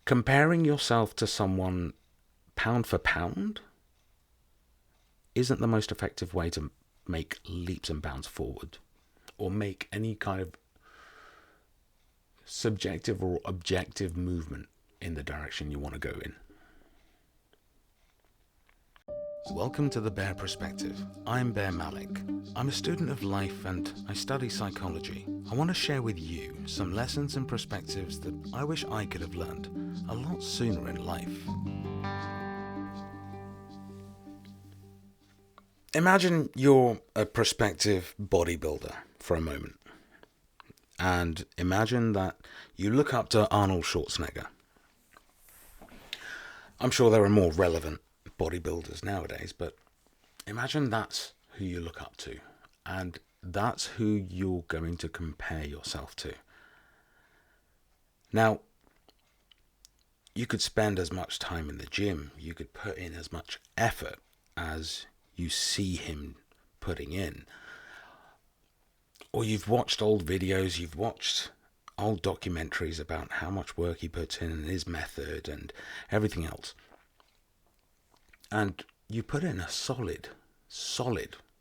Comparing yourself to someone pound for pound isn't the most effective way to make leaps and bounds forward, or make any kind of subjective or objective movement in the direction you want to go in. Welcome to The Bear Perspective. I'm Bear Malik. I'm a student of life and I study psychology. I want to share with you some lessons and perspectives that I wish I could have learned a lot sooner in life. Imagine you're a prospective bodybuilder for a moment. And imagine that you look up to Arnold Schwarzenegger. I'm sure there are more relevant bodybuilders nowadays, but imagine that's who you look up to, and that's who you're going to compare yourself to. Now, you could spend as much time in the gym, you could put in as much effort as you see him putting in, or you've watched old videos, you've watched old documentaries about how much work he puts in and his method and everything else. And you put in a solid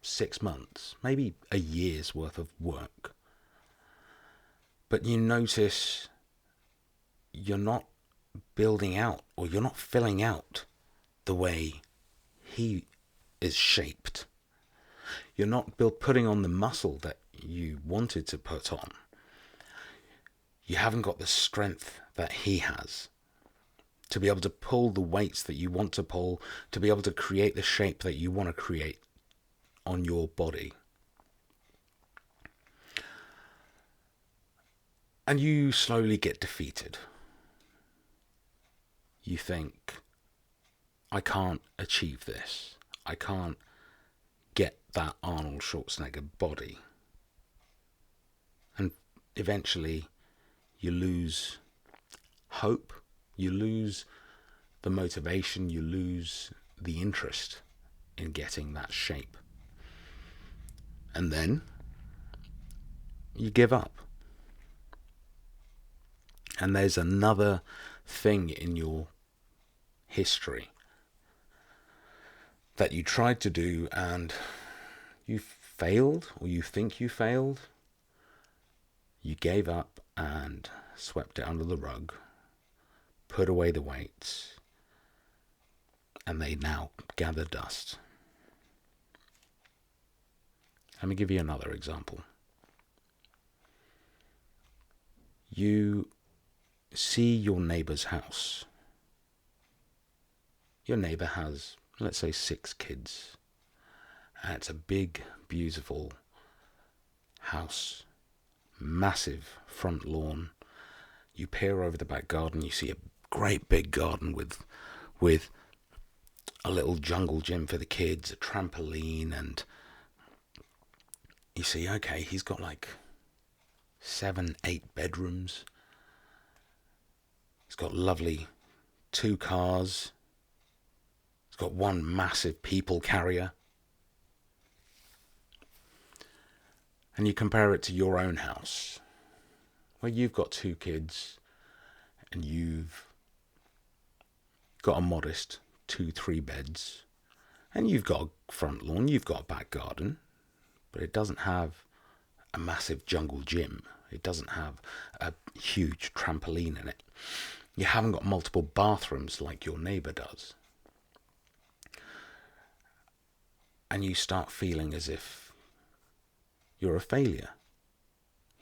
6 months, maybe a year's worth of work. But you notice you're not building out, or you're not filling out the way he is shaped. You're not putting on the muscle that you wanted to put on. You haven't got the strength that he has to be able to pull the weights that you want to pull, to be able to create the shape that you want to create on your body. And you slowly get defeated. You think, I can't achieve this. I can't get that Arnold Schwarzenegger body. And eventually you lose hope, you lose the motivation, you lose the interest in getting that shape. And then you give up. And there's another thing in your history that you tried to do and you failed, or you think you failed. You gave up and swept it under the rug, put away the weights, and they now gather dust. Let me give you another example. You see your neighbour's house. Your neighbour has, let's say, 6 kids. And it's a big, beautiful house. Massive front lawn. You peer over the back garden, you see a great big garden with a little jungle gym for the kids, a trampoline, and you see, okay, he's got like 7, 8 bedrooms. He's got lovely 2 cars. He's got 1 massive people carrier. And you compare it to your own house, where you've got 2 kids and you've got a modest 2-3 beds, and you've got a front lawn, you've got a back garden, but it doesn't have a massive jungle gym. It doesn't have a huge trampoline in it. You haven't got multiple bathrooms like your neighbour does. And you start feeling as if you're a failure.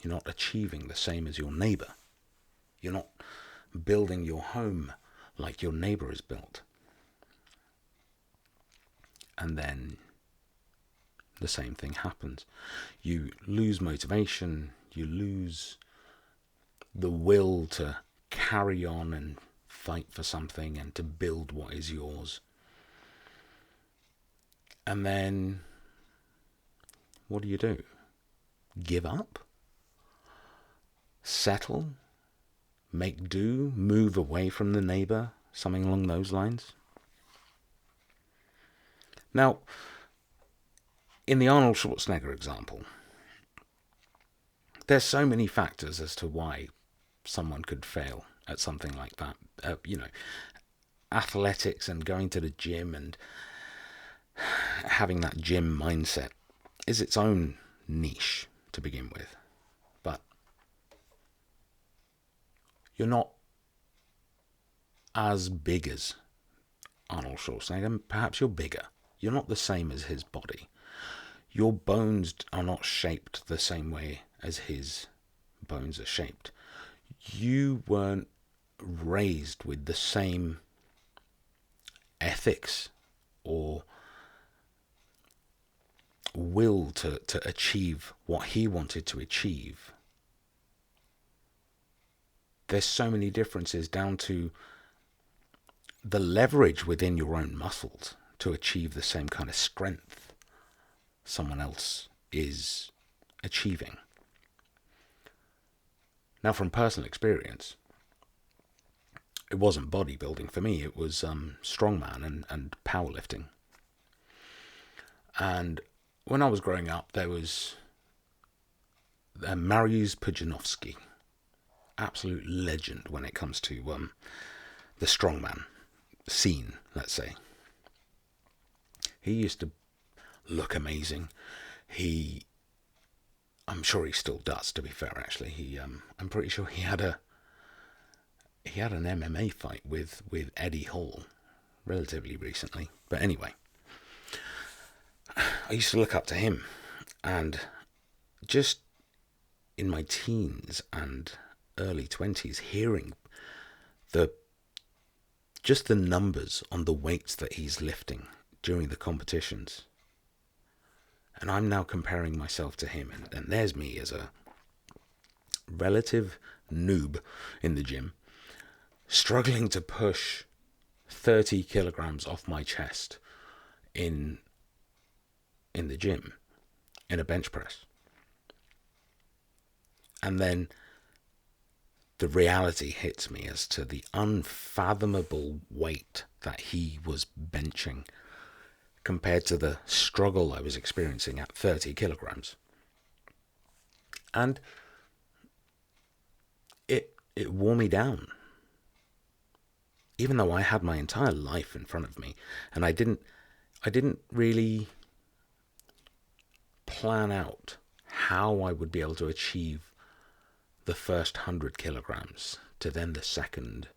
You're not achieving the same as your neighbour. You're not building your home like your neighbour has built. And then the same thing happens. You lose motivation, you lose the will to carry on and fight for something and to build what is yours. And then what do? Give up? Settle? Make do? Move away from the neighbour? Something along those lines? Now, in the Arnold Schwarzenegger example, there's so many factors as to why someone could fail at something like that. Athletics and going to the gym and having that gym mindset is its own niche to begin with. But you're not as big as Arnold Schwarzenegger. Perhaps you're bigger. You're not the same as his body. Your bones are not shaped the same way as his bones are shaped. You weren't raised with the same ethics or will to achieve what he wanted to achieve. There's so many differences down to the leverage within your own muscles to achieve the same kind of strength someone else is achieving. Now, from personal experience, it wasn't bodybuilding for me. It was strongman and powerlifting. And when I was growing up, there was Mariusz Pudzianowski, absolute legend when it comes to the strongman scene, let's say. He used to look amazing. I'm sure he still does, to be fair, actually. I'm pretty sure he had an MMA fight with Eddie Hall relatively recently. But anyway, I used to look up to him, and just in my teens and early 20s, hearing the numbers on the weights that he's lifting during the competitions. And I'm now comparing myself to him, and there's me as a relative noob in the gym, struggling to push 30 kilograms off my chest in the gym, in a bench press. And then the reality hits me as to the unfathomable weight that he was benching compared to the struggle I was experiencing at 30 kilograms. And it wore me down. Even though I had my entire life in front of me, and I didn't really plan out how I would be able to achieve the first 100 kilograms, to then the second,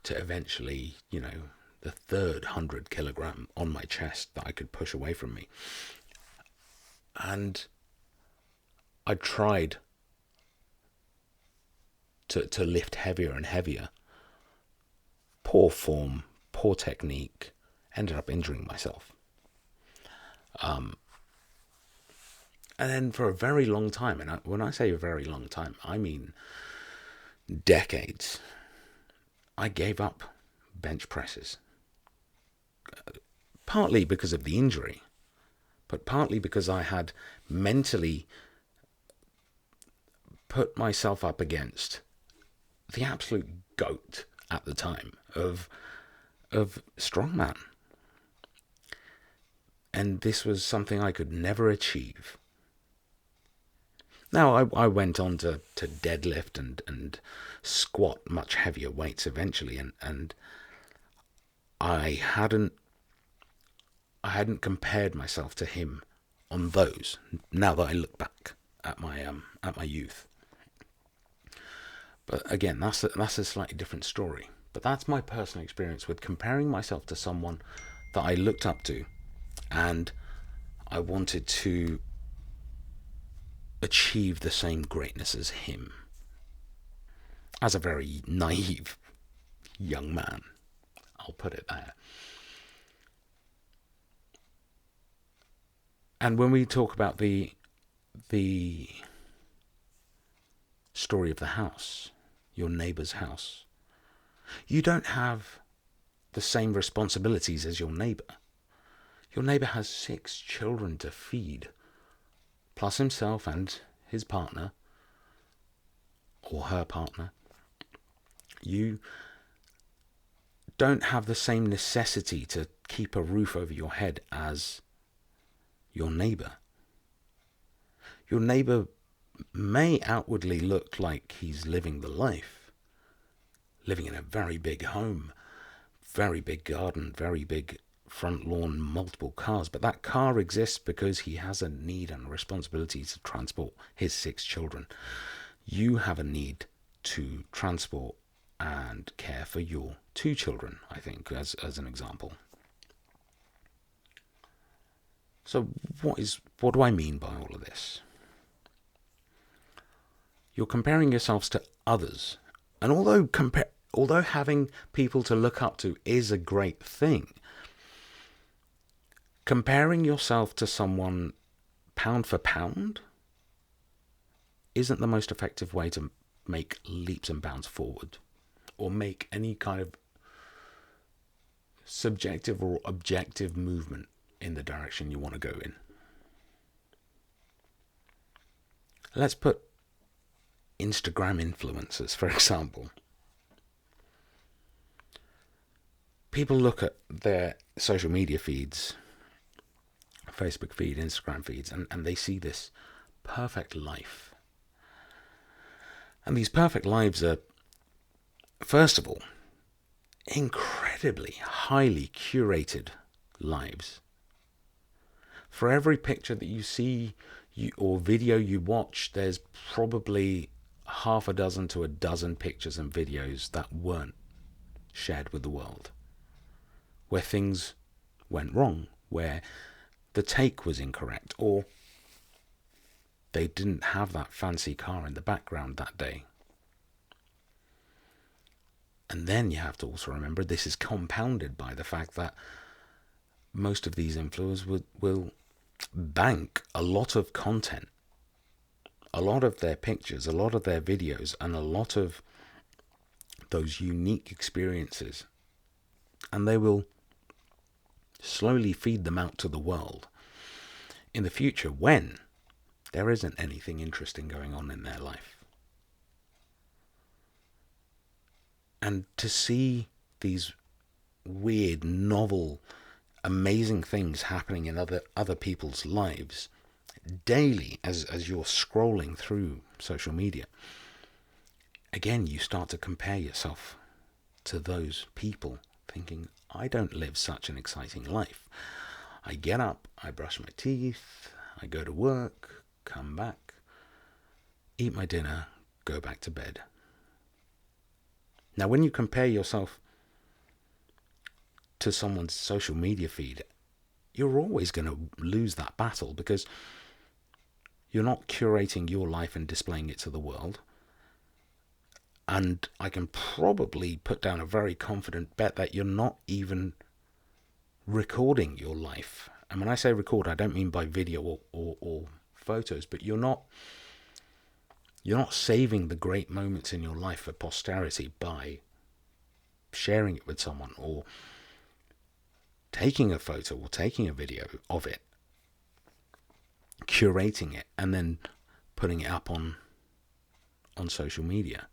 to eventually, the third 100 kilogram on my chest that I could push away from me. And I tried to lift heavier and heavier. Poor form, poor technique, ended up injuring myself. And then for a very long time, and when I say a very long time, I mean decades, I gave up bench presses. Partly because of the injury, but partly because I had mentally put myself up against the absolute GOAT at the time of strongman. And this was something I could never achieve. Now, I went on to deadlift and squat much heavier weights eventually, and I hadn't compared myself to him on those. Now that I look back at my youth, but again, that's a slightly different story. But that's my personal experience with comparing myself to someone that I looked up to, and I wanted to achieve the same greatness as him. As a very naive young man, I'll put it there. And when we talk about the story of the house, your neighbour's house, you don't have the same responsibilities as your neighbour. Your neighbour has 6 children to feed, plus himself and his partner, or her partner. You don't have the same necessity to keep a roof over your head as your neighbour. Your neighbour may outwardly look like he's living the life, living in a very big home, very big garden, very big front lawn, multiple cars. But that car exists because he has a need and a responsibility to transport his 6 children. You have a need to transport and care for your 2 children, I think, as an example. So what do I mean by all of this? You're comparing yourselves to others. And although having people to look up to is a great thing, comparing yourself to someone pound for pound isn't the most effective way to make leaps and bounds forward, or make any kind of subjective or objective movement in the direction you want to go in. Let's put Instagram influencers, for example. People look at their social media feeds, Facebook feed, Instagram feeds, and they see this perfect life. And these perfect lives are, first of all, incredibly highly curated lives. For every picture that you see or video you watch, there's probably half a dozen to a dozen pictures and videos that weren't shared with the world, where things went wrong, where the take was incorrect, or they didn't have that fancy car in the background that day. And then you have to also remember this is compounded by the fact that most of these influencers will bank a lot of content, a lot of their pictures, a lot of their videos, and a lot of those unique experiences. And they will slowly feed them out to the world in the future when there isn't anything interesting going on in their life. And to see these weird, novel, amazing things happening in other people's lives daily as you're scrolling through social media, again, you start to compare yourself to those people, thinking, I don't live such an exciting life. I get up, I brush my teeth, I go to work, come back, eat my dinner, go back to bed. Now, when you compare yourself to someone's social media feed, you're always going to lose that battle, because you're not curating your life and displaying it to the world. And I can probably put down a very confident bet that you're not even recording your life. And when I say record, I don't mean by video or photos, but you're not saving the great moments in your life for posterity by sharing it with someone, or taking a photo or taking a video of it, curating it, and then putting it up on social media.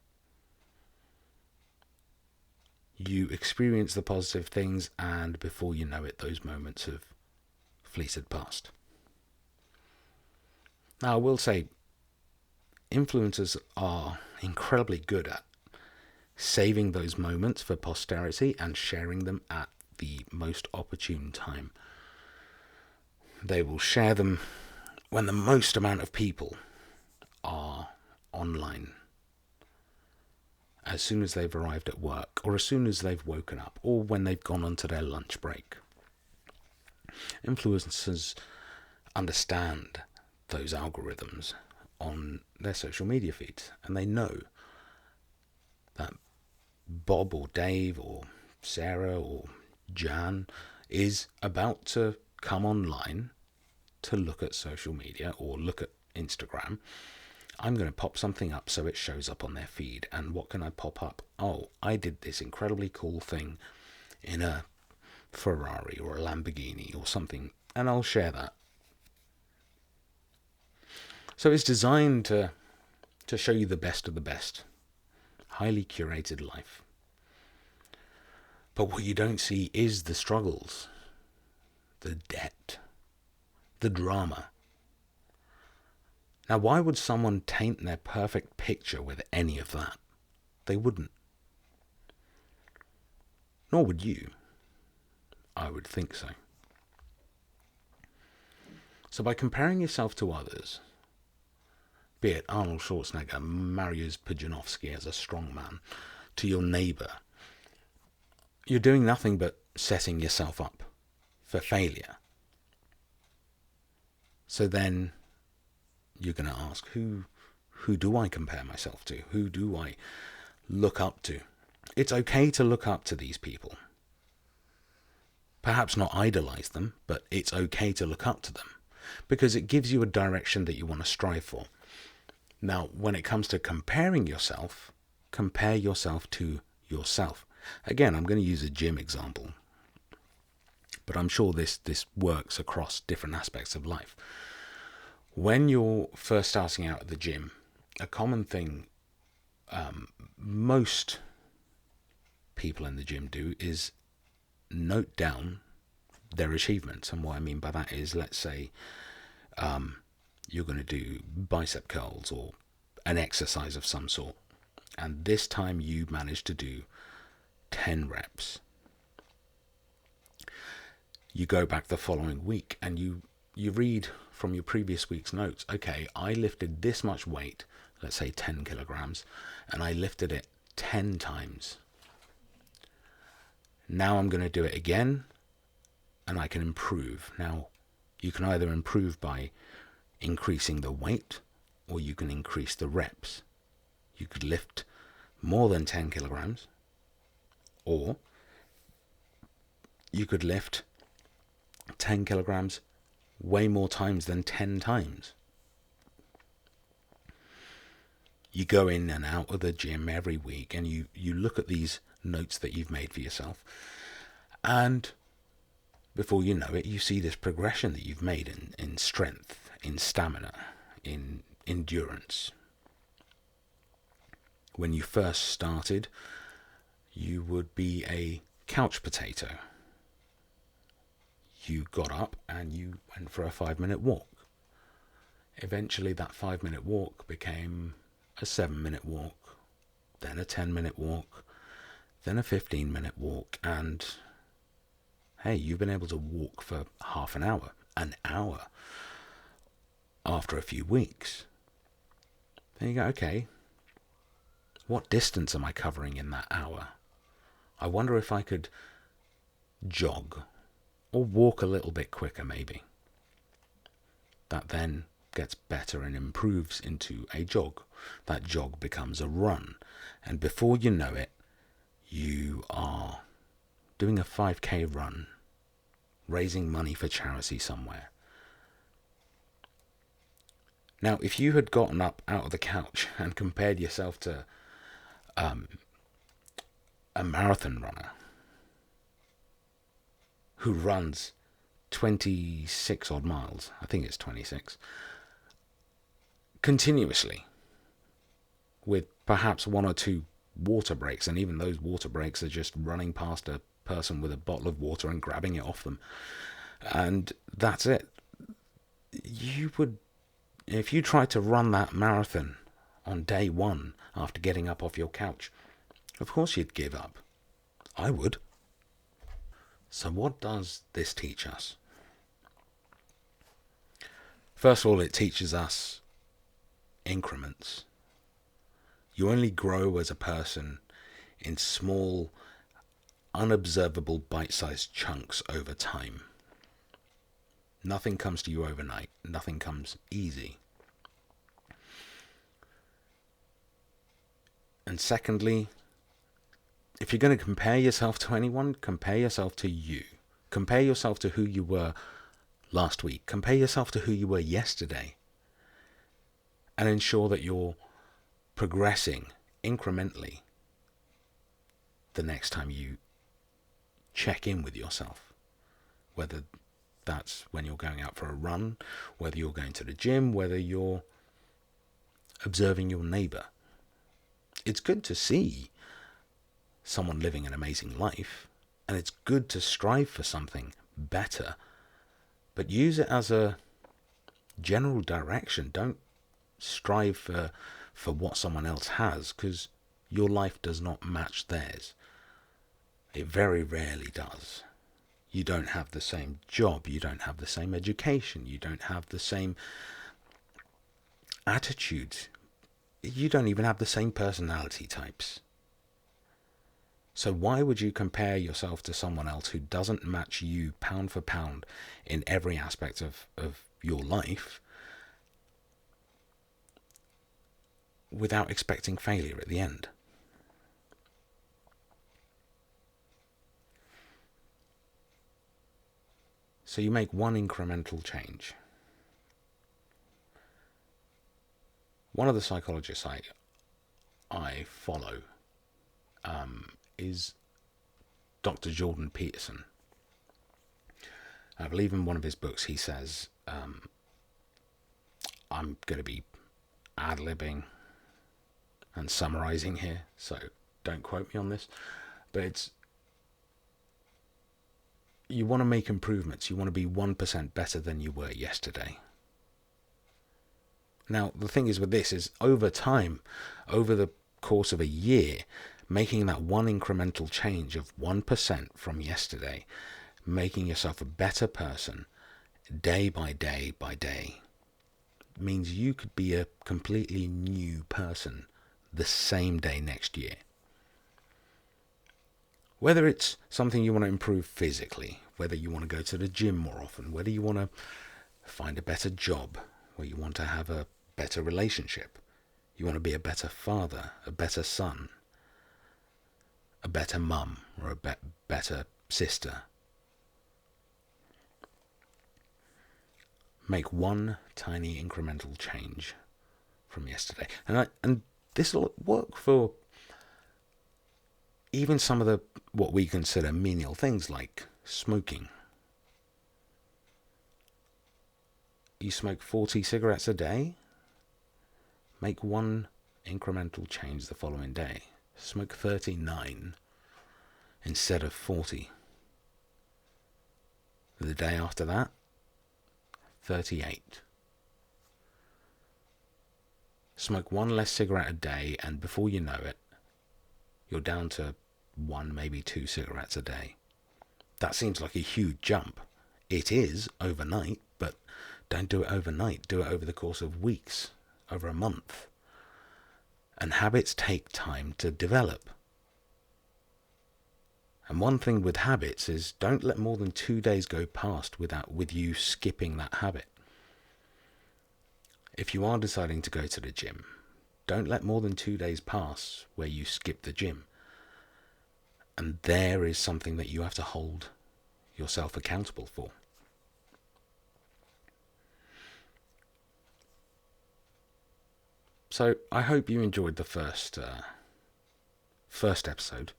You experience the positive things, and before you know it, those moments have fleeted past. Now, I will say, influencers are incredibly good at saving those moments for posterity and sharing them at the most opportune time. They will share them when the most amount of people are online, as soon as they've arrived at work, or as soon as they've woken up, or when they've gone onto their lunch break. Influencers understand those algorithms on their social media feeds, and they know that Bob or Dave or Sarah or Jan is about to come online to look at social media or look at Instagram. I'm going to pop something up so it shows up on their feed. And what can I pop up? Oh, I did this incredibly cool thing in a Ferrari or a Lamborghini or something, and I'll share that. So it's designed to show you the best of the best. Highly curated life. But what you don't see is the struggles, the debt, the drama. Now, why would someone taint their perfect picture with any of that? They wouldn't. Nor would you. I would think so. So by comparing yourself to others, be it Arnold Schwarzenegger, Mariusz Pudzianowski as a strongman, to your neighbour, you're doing nothing but setting yourself up for failure. So then you're going to ask, who do I compare myself to? Who do I look up to? It's okay to look up to these people. Perhaps not idolize them, but it's okay to look up to them, because it gives you a direction that you want to strive for. Now, when it comes to comparing yourself, compare yourself to yourself. Again, I'm going to use a gym example, but I'm sure this works across different aspects of life. When you're first starting out at the gym, a common thing most people in the gym do is note down their achievements. And what I mean by that is, let's say you're going to do bicep curls or an exercise of some sort, and this time you managed to do 10 reps. You go back the following week and you read from your previous week's notes, okay, I lifted this much weight, let's say 10 kilograms, and I lifted it 10 times. Now I'm going to do it again, and I can improve. Now, you can either improve by increasing the weight, or you can increase the reps. You could lift more than 10 kilograms, or you could lift 10 kilograms way more times than 10 times. You go in and out of the gym every week, and you look at these notes that you've made for yourself, and before you know it, you see this progression that you've made in strength, in stamina, in endurance. When you first started, you would be a couch potato. You got up and you went for a 5-minute walk. Eventually that 5-minute walk became a 7-minute walk, then a 10-minute walk, then a 15-minute walk, and hey, you've been able to walk for half an hour after a few weeks. Then you go, okay, what distance am I covering in that hour? I wonder if I could jog or walk a little bit quicker maybe. That then gets better and improves into a jog. That jog becomes a run. And before you know it, you are doing a 5k run, raising money for charity somewhere. Now, if you had gotten up out of the couch and compared yourself to a marathon runner who runs 26 odd miles, I think it's 26, continuously, with perhaps 1 or 2 water breaks, and even those water breaks are just running past a person with a bottle of water and grabbing it off them, and that's it. You would, if you tried to run that marathon on day 1 after getting up off your couch, of course you'd give up. I would. So what does this teach us? First of all, it teaches us increments. You only grow as a person in small, unobservable, bite-sized chunks over time. Nothing comes to you overnight. Nothing comes easy. And secondly, if you're going to compare yourself to anyone, compare yourself to you. Compare yourself to who you were last week. Compare yourself to who you were yesterday. And ensure that you're progressing incrementally the next time you check in with yourself. Whether that's when you're going out for a run, whether you're going to the gym, whether you're observing your neighbour. It's good to see someone living an amazing life, and it's good to strive for something better, but use it as a general direction. Don't strive for what someone else has, because your life does not match theirs. It very rarely does. You don't have the same job, you don't have the same education, you don't have the same attitude, you don't even have the same personality types. So why would you compare yourself to someone else who doesn't match you pound for pound in every aspect of your life without expecting failure at the end? So you make one incremental change. One of the psychologists I follow is Dr. Jordan Peterson. I believe in one of his books he says, I'm going to be ad-libbing and summarizing here, so don't quote me on this, but it's, you want to make improvements, you want to be 1% better than you were yesterday. Now, the thing is with this is, over time, over the course of a year, making that one incremental change of 1% from yesterday, making yourself a better person day by day by day, means you could be a completely new person the same day next year. Whether it's something you want to improve physically, whether you want to go to the gym more often, whether you want to find a better job, where you want to have a better relationship, you want to be a better father, a better son, a better mum, or a better sister. Make one tiny incremental change from yesterday. And this will work for even some of the what we consider menial things like smoking. You smoke 40 cigarettes a day? Make one incremental change the following day. Smoke 39 instead of 40. The day after that, 38. Smoke one less cigarette a day, and before you know it, you're down to 1, maybe 2 cigarettes a day. That seems like a huge jump. It is overnight, but don't do it overnight. Do it over the course of weeks, over a month. And habits take time to develop. And one thing with habits is, don't let more than 2 days go past with you skipping that habit. If you are deciding to go to the gym, don't let more than 2 days pass where you skip the gym. And there is something that you have to hold yourself accountable for. So I hope you enjoyed the first episode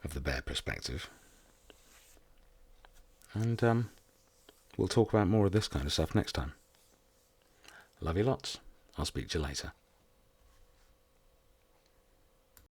of The Bear Perspective. And we'll talk about more of this kind of stuff next time. Love you lots. I'll speak to you later.